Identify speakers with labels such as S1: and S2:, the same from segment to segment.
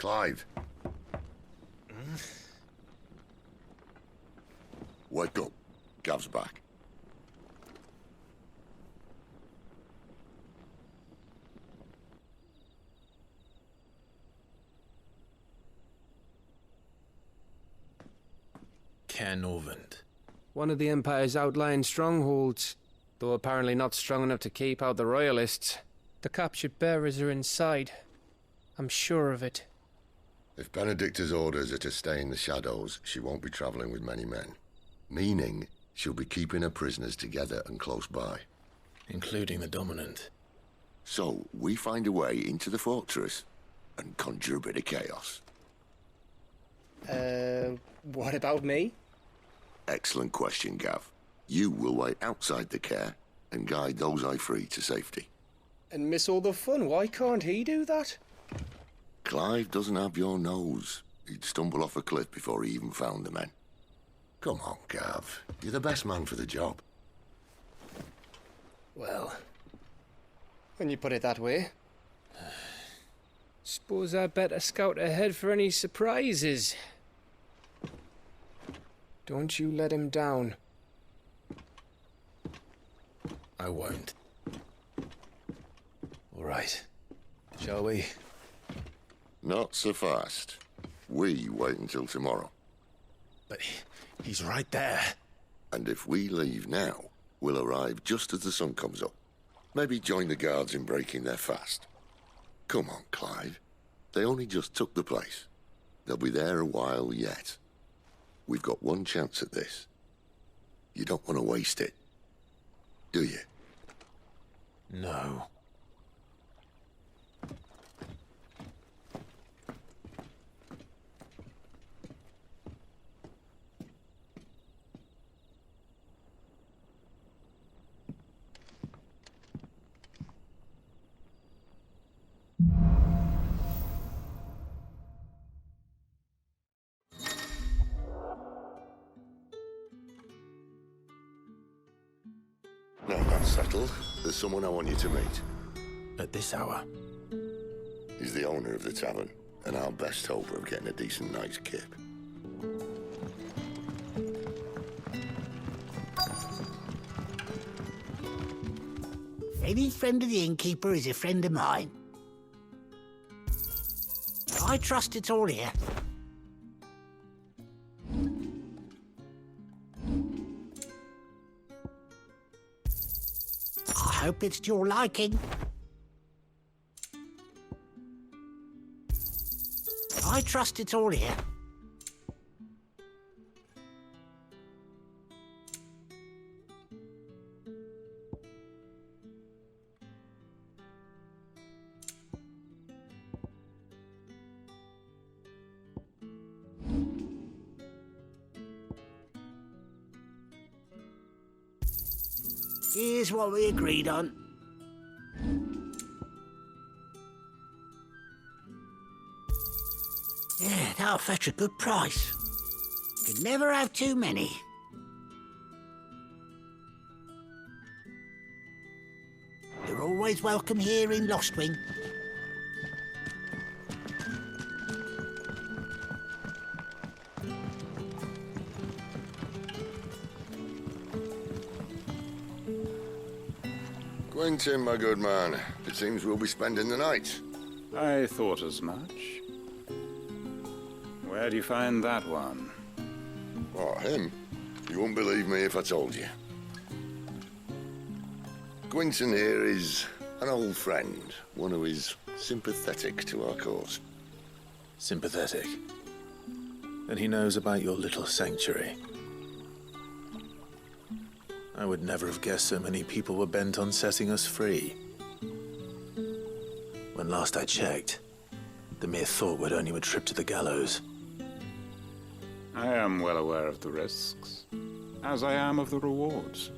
S1: Clive. Wake up. Gav's back.
S2: Caernarvon.
S3: One of the Empire's outlying strongholds, though apparently not strong enough to keep out the Royalists. The captured bearers are inside. I'm sure of it.
S1: If Benedicta's orders are to stay in the shadows, she won't be travelling with many men. Meaning, she'll be keeping her prisoners together and close by.
S2: Including the Dominant.
S1: So, we find a way into the fortress and conjure a bit of chaos.
S3: What about me?
S1: Excellent question, Gav. You will wait outside the care and guide those I free to safety.
S3: And miss all the fun. Why can't he do that?
S1: Clive doesn't have your nose. He'd stumble off a cliff before he even found the men. Come on, Gav. You're the best man for the job.
S3: Well, when you put it that way. Suppose I'd better scout ahead for any surprises. Don't you let him down.
S2: I won't. All right. Shall we?
S1: Not so fast. We wait until tomorrow.
S2: But he's right there.
S1: And if we leave now, we'll arrive just as the sun comes up. Maybe join the guards in breaking their fast. Come on, Clive. They only just took the place. They'll be there a while yet. We've got one chance at this. You don't want to waste it, do you?
S2: No.
S1: Now that's settled. There's someone I want you to meet.
S2: At this hour?
S1: He's the owner of the tavern, and our best hope of getting a decent night's kip.
S4: Any friend of the innkeeper is a friend of mine. I trust it's all here. I hope it's to your liking. I trust it's all here. Here's what we agreed on. Yeah, that'll fetch a good price. Could never have too many. You're always welcome here in Lostwing.
S1: Quentin, my good man. It seems we'll be spending the night.
S5: I thought as much. Where do you find that one?
S1: Oh, him? You wouldn't believe me if I told you. Quentin here is an old friend, one who is sympathetic to our cause.
S2: Sympathetic. Then he knows about your little sanctuary. I would never have guessed so many people were bent on setting us free. When last I checked, the mere thought would earn you a trip to the gallows.
S5: I am well aware of the risks, as I am of the rewards.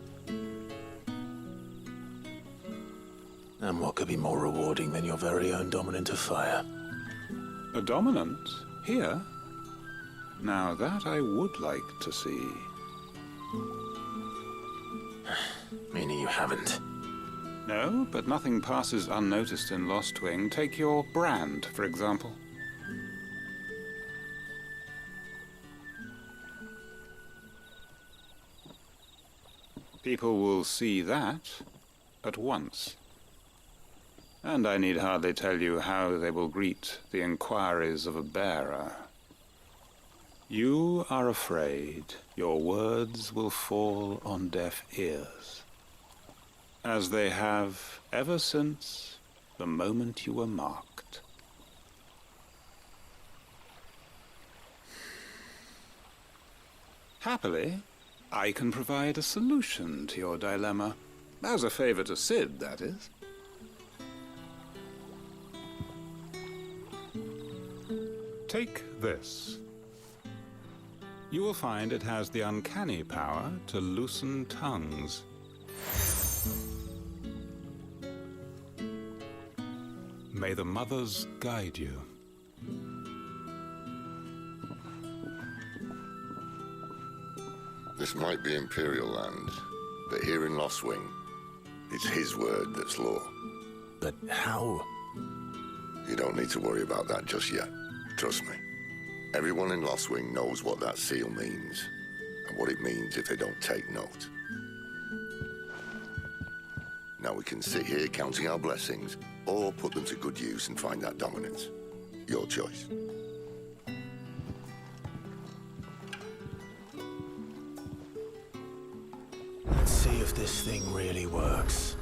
S2: And what could be more rewarding than your very own Dominant of Fire?
S5: A dominant? Here? Now that I would like to see.
S2: Meaning you haven't?
S5: No, but nothing passes unnoticed in Lostwing. Take your brand, for example. People will see that at once. And I need hardly tell you how they will greet the inquiries of a bearer. You are afraid your words will fall on deaf ears, as they have ever since the moment you were marked. Happily, I can provide a solution to your dilemma. As a favor to Cid, that is. Take this. You will find it has the uncanny power to loosen tongues. May the mothers guide you.
S1: This might be Imperial land, but here in Lostwing, it's his word that's law.
S2: But how?
S1: You don't need to worry about that just yet. Trust me. Everyone in Lostwing knows what that seal means, and what it means if they don't take note. Now we can sit here counting our blessings, or put them to good use and find that dominance. Your choice.
S2: Let's see if this thing really works.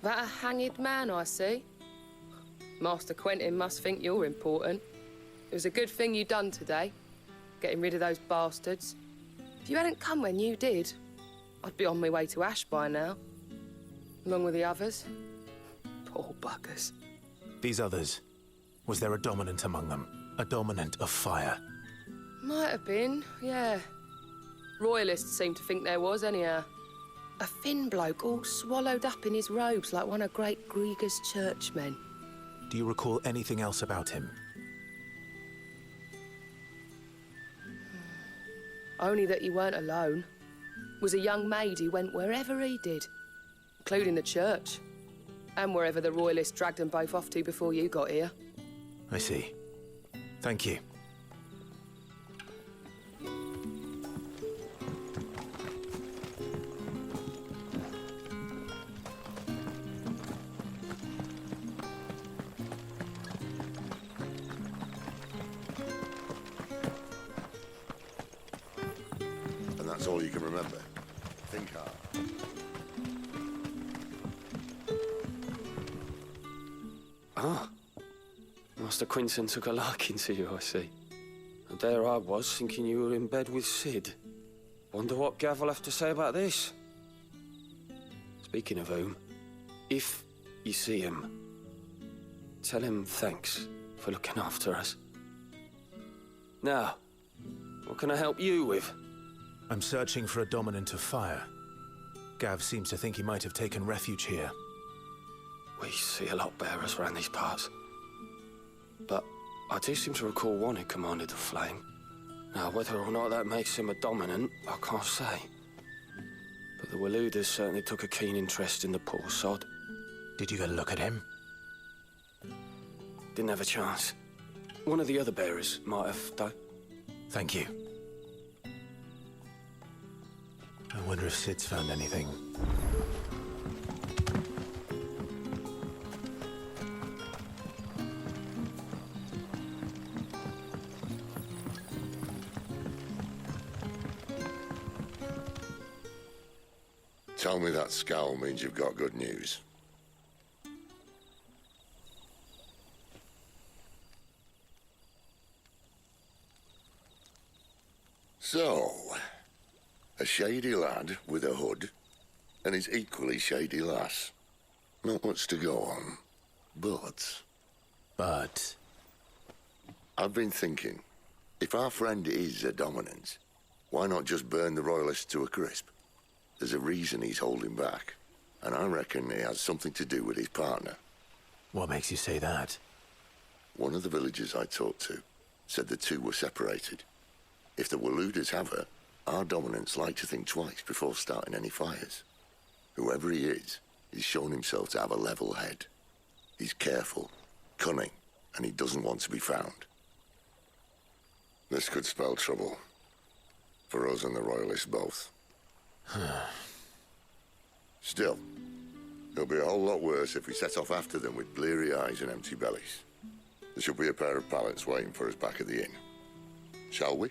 S6: That a hanged man I see? Master Quentin must think you're important. It was a good thing you done today, getting rid of those bastards. If you hadn't come when you did, I'd be on my way to Ash by now, along with the others. Poor buggers.
S2: These others, was there a dominant among them? A dominant of fire?
S6: Might have been, yeah. Royalists seem to think there was, anyhow. A thin bloke all swallowed up in his robes like one of Great Gregor's churchmen.
S2: Do you recall anything else about him?
S6: Only that he weren't alone. Was a young maid who went wherever he did, including the church, and wherever the Royalists dragged them both off to before you got here.
S2: I see. Thank you.
S1: That's all you can remember. Think hard.
S7: Ah. Master Quentin took a liking to you, I see. And there I was, thinking you were in bed with Cid. Wonder what Gav will have to say about this. Speaking of whom, if you see him, tell him thanks for looking after us. Now, what can I help you with?
S2: I'm searching for a dominant of fire. Gav seems to think he might have taken refuge here.
S7: We see a lot bearers around these parts. But I do seem to recall one who commanded the flame. Now, whether or not that makes him a dominant, I can't say. But the Waluders certainly took a keen interest in the poor sod.
S2: Did you get a look at him?
S7: Didn't have a chance. One of the other bearers might have, though.
S2: Thank you. I wonder if Cid's found anything.
S1: Tell me that scowl means you've got good news. So, a shady lad with a hood, and his equally shady lass. Not much to go on, but...
S2: But...
S1: I've been thinking, if our friend is a dominant, why not just burn the Royalists to a crisp? There's a reason he's holding back, and I reckon it has something to do with his partner.
S2: What makes you say that?
S1: One of the villagers I talked to said the two were separated. If the Waluders have her, our dominants like to think twice before starting any fires. Whoever he is, he's shown himself to have a level head. He's careful, cunning, and he doesn't want to be found. This could spell trouble. For us and the Royalists both. Still, it'll be a whole lot worse if we set off after them with bleary eyes and empty bellies. There should be a pair of pallets waiting for us back at the inn. Shall we?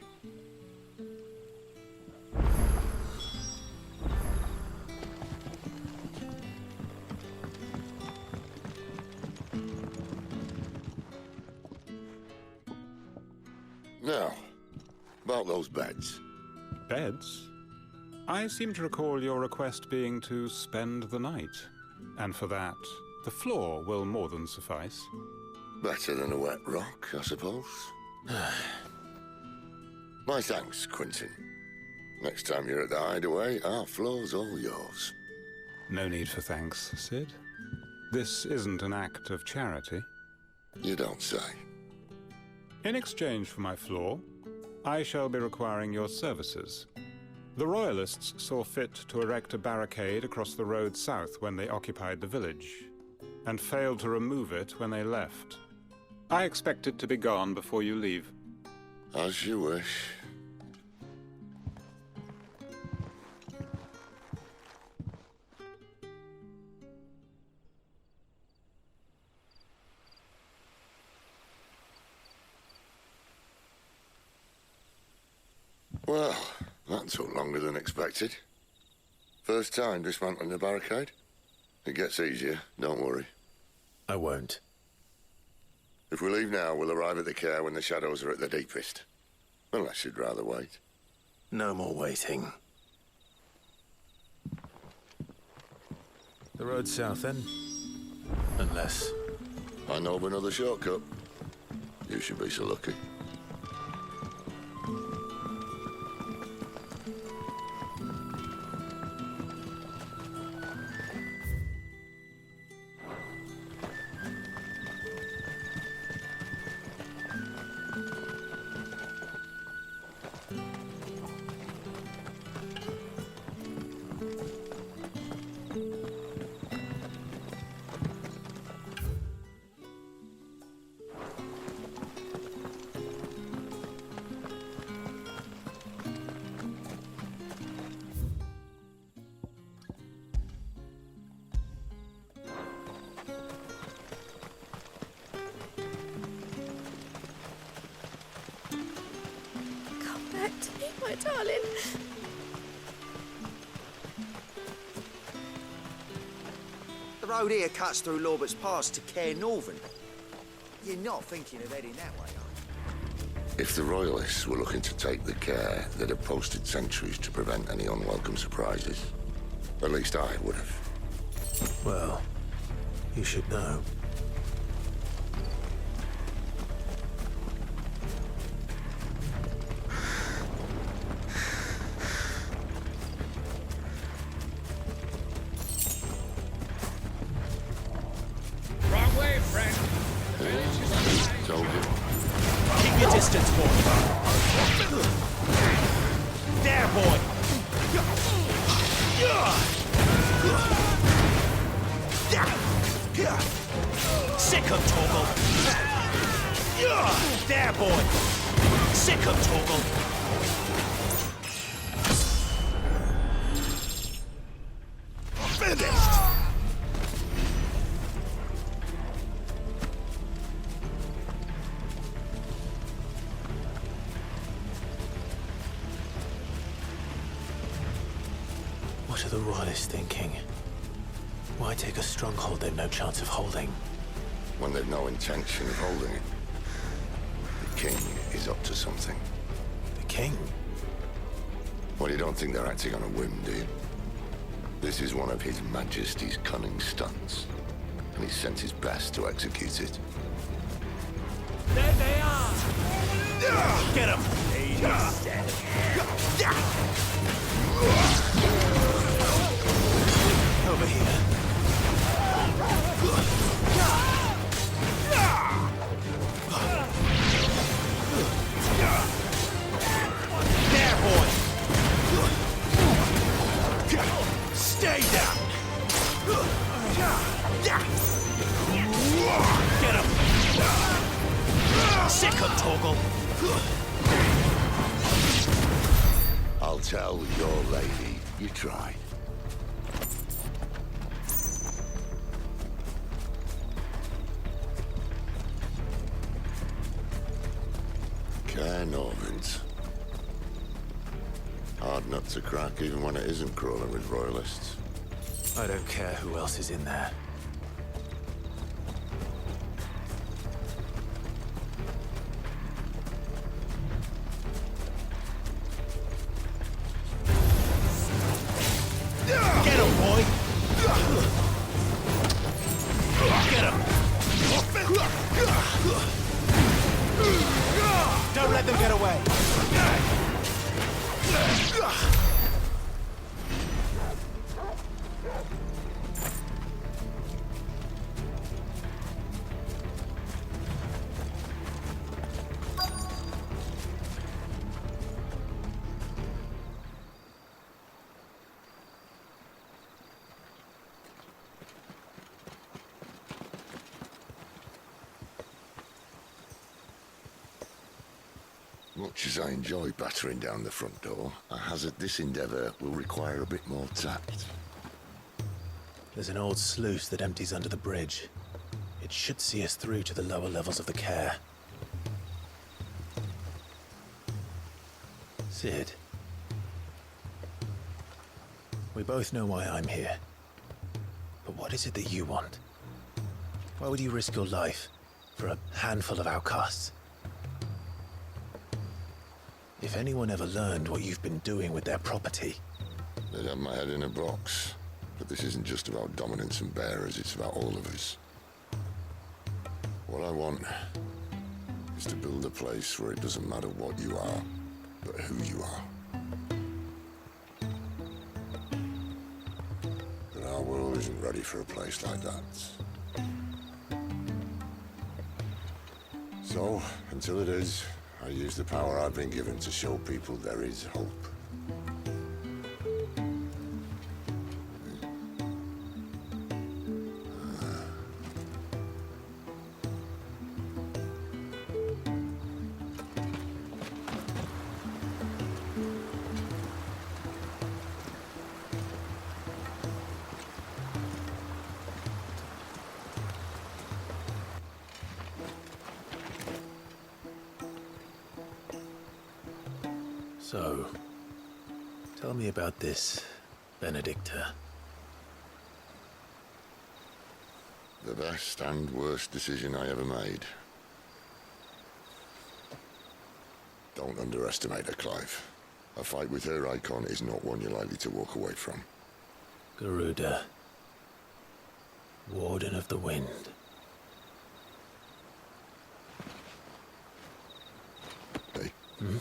S1: Now, about those beds.
S5: Beds? I seem to recall your request being to spend the night. And for that, the floor will more than suffice.
S1: Better than a wet rock, I suppose. My thanks, Quentin. Next time you're at the Hideaway, our floor's all yours.
S5: No need for thanks, Sid. This isn't an act of charity.
S1: You don't say.
S5: In exchange for my floor, I shall be requiring your services. The Royalists saw fit to erect a barricade across the road south when they occupied the village, and failed to remove it when they left. I expect it to be gone before you leave.
S1: As you wish. Well, that took longer than expected. First time dismantling the barricade? It gets easier, don't worry.
S2: I won't.
S1: If we leave now, we'll arrive at the Care when the shadows are at their deepest. Unless you'd rather wait.
S2: No more waiting. The road south, then? Unless...
S1: I know of another shortcut. You should be so lucky.
S8: My darling.
S9: The road here cuts through Lorbert's Pass to Care Northern. You're not thinking of heading that way, are you?
S1: If the Royalists were looking to take the Care, they'd have posted sentries to prevent any unwelcome surprises. At least I would have.
S2: Well, you should know.
S10: Distance, boy. There, boy. Sick of Torgal. There, boy. Sick of Torgal. Finished.
S2: What are the Royalists thinking? Why take a stronghold they've no chance of holding?
S1: When they've no intention of holding it. The King is up to something.
S2: The King?
S1: Well, you don't think they're acting on a whim, do you? This is one of His Majesty's cunning stunts, and he's sent his best to execute it.
S10: There they are! Get him!
S2: Over here.
S1: tell your lady you tried. Caernarvons. Hard nut to crack even when it isn't crawling with royalists.
S2: I don't care who else is in there.
S10: Get him, boy! Get him! Don't let them get away!
S1: Much as I enjoy battering down the front door, I hazard this endeavour will require a bit more tact.
S2: There's an old sluice that empties under the bridge. It should see us through to the lower levels of the Caer. Cid. We both know why I'm here. But what is it that you want? Why would you risk your life for a handful of outcasts? If anyone ever learned what you've been doing with their property...
S1: They'd have my head in a box. But this isn't just about dominance and bearers, it's about all of us. What I want is to build a place where it doesn't matter what you are, but who you are. But our world isn't ready for a place like that. So, until it is, I use the power I've been given to show people there is hope.
S2: So, tell me about this Benedicta.
S1: The best and worst decision I ever made. Don't underestimate her, Clive. A fight with her icon is not one you're likely to walk away from.
S2: Garuda. Warden of the Wind.
S1: Hey?
S2: Hmm?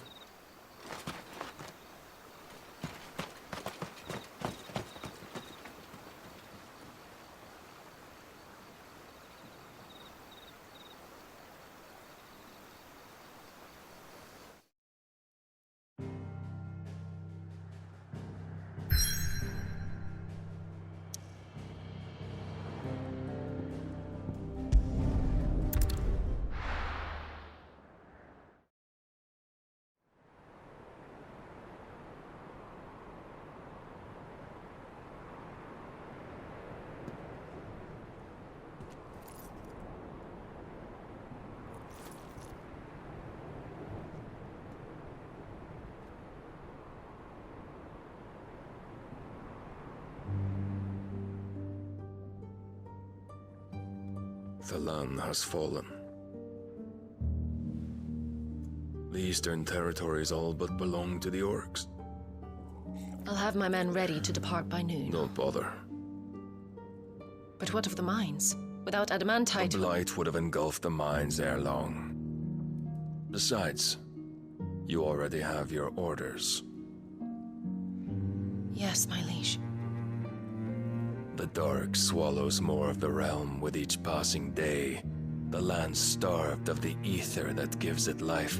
S8: The land has fallen. The eastern territories all but belong to the orcs.
S11: I'll have my men ready to depart by noon.
S8: Don't bother.
S11: But what of the mines? Without adamantite...
S8: The blight would have engulfed the mines ere long. Besides, you already have your orders.
S11: Yes, my liege.
S8: The dark swallows more of the realm with each passing day. The land starved of the ether that gives it life.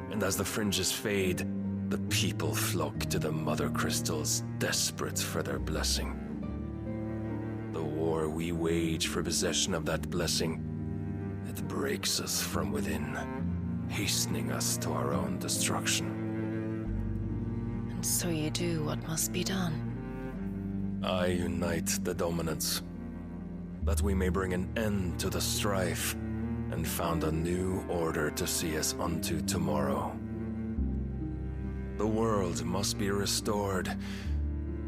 S8: And as the fringes fade, the people flock to the mother crystals, desperate for their blessing. The war we wage for possession of that blessing, it breaks us from within, hastening us to our own destruction.
S11: So you do what must be done.
S8: I unite the dominants, that we may bring an end to the strife, and found a new order to see us unto tomorrow. The world must be restored,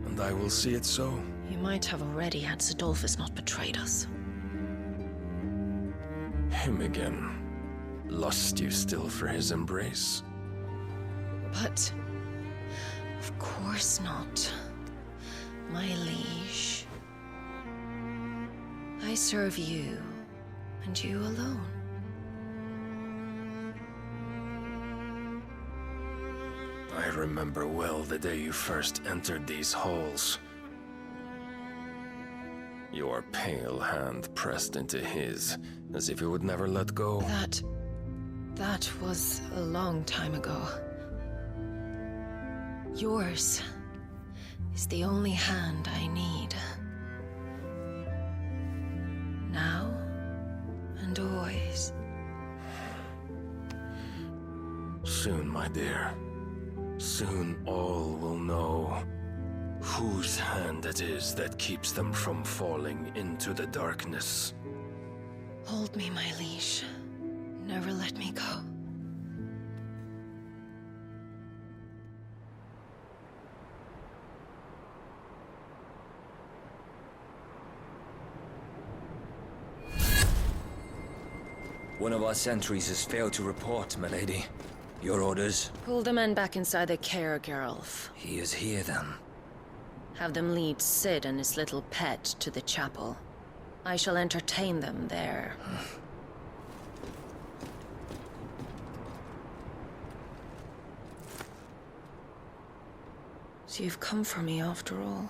S8: and I will see it so.
S11: You might have already had Zidolphus not betrayed us.
S8: Him again. Lust you still for his embrace?
S11: But... of course not. My liege. I serve you, and you alone.
S8: I remember well the day you first entered these halls. Your pale hand pressed into his, as if it would never let go.
S11: That was a long time ago. Yours is the only hand I need. Now and always.
S8: Soon, my dear. Soon all will know whose hand it is that keeps them from falling into the darkness.
S11: Hold me, my liege. Never let me go.
S12: One of our sentries has failed to report, milady. Your orders?
S11: Pull the men back inside the care, Geralf.
S12: He is here, then.
S11: Have them lead Cid and his little pet to the chapel. I shall entertain them there. So you've come for me after all.